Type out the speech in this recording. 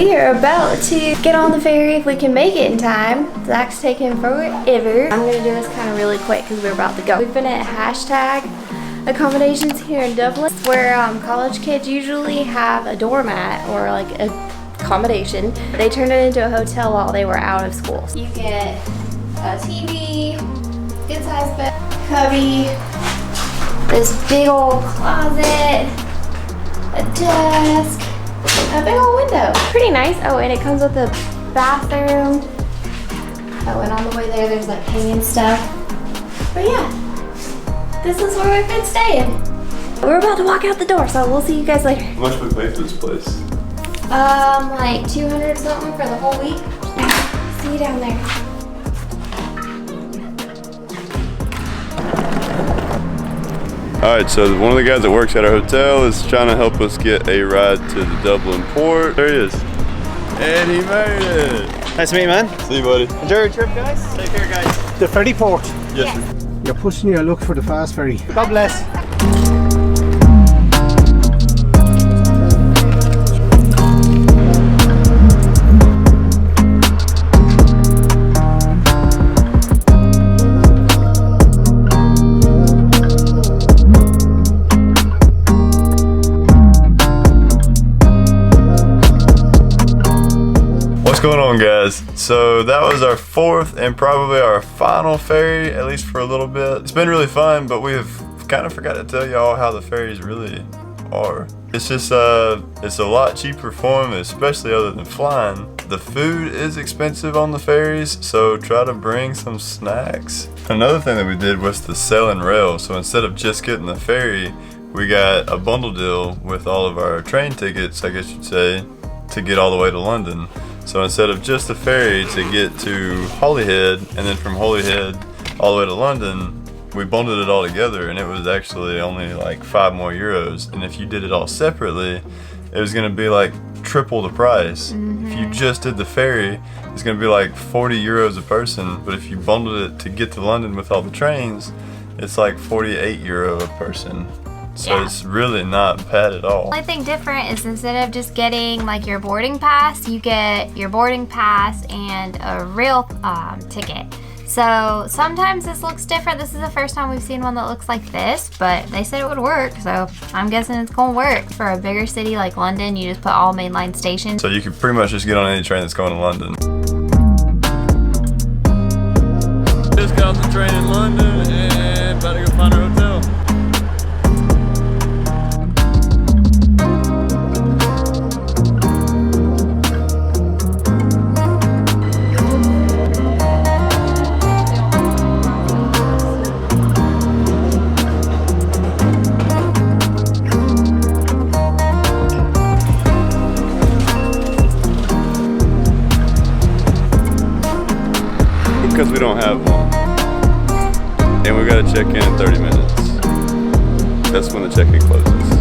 We are about to get on the ferry if we can make it in time. Zach's taking forever. I'm gonna do this kind of really quick because we're about to go. We've been at hashtag accommodations here in Dublin, where college kids usually have a doormat or like a accommodation. They turned it into a hotel while they were out of school. You get a TV, good sized bed, cubby, this big old closet, a desk, a big old window. Pretty nice. Oh, and it comes with a bathroom. Oh, and on the way there, there's like hanging stuff. But yeah, this is where we've been staying. We're about to walk out the door, so we'll see you guys later. How much we pay for this place? Like 200 something for the whole week. See you down there. Alright, so one of the guys that works at our hotel is trying to help us get a ride to the Dublin port. There he is. And he made it. Nice to meet you, man. See you, buddy. Enjoy your trip, guys. Take care, guys. The ferry port. Yes, sir. You're pushing your luck for the fast ferry. God bless. What's going on, guys? So that was our fourth and probably our final ferry, at least for a little bit. It's been really fun, but we have kind of forgot to tell y'all how the ferries really are. It's just it's a lot cheaper for them, especially other than flying. The food is expensive on the ferries, so try to bring some snacks. Another thing that we did was the sail and rail. So instead of just getting the ferry, we got a bundle deal with all of our train tickets, I guess you'd say, to get all the way to London. So instead of just the ferry to get to Holyhead, and then from Holyhead all the way to London, we bundled it all together, and it was actually only like €5 more. And if you did it all separately, it was gonna be like triple the price. If you just did the ferry, it's gonna be like €40 a person. But if you bundled it to get to London with all the trains, it's like €48 a person. So yeah, it's really not bad at all. The only thing different is instead of just getting like your boarding pass, you get your boarding pass and a real ticket. So sometimes this looks different. This is the first time we've seen one that looks like this, but they said it would work, so I'm guessing it's gonna work. For a bigger city like London, you just put all mainline stations. So you can pretty much just get on any train that's going to London. Just got off the train in London and about to go find our hotel. Because we don't have one, and we got to check in 30 minutes. That's when the check-in closes.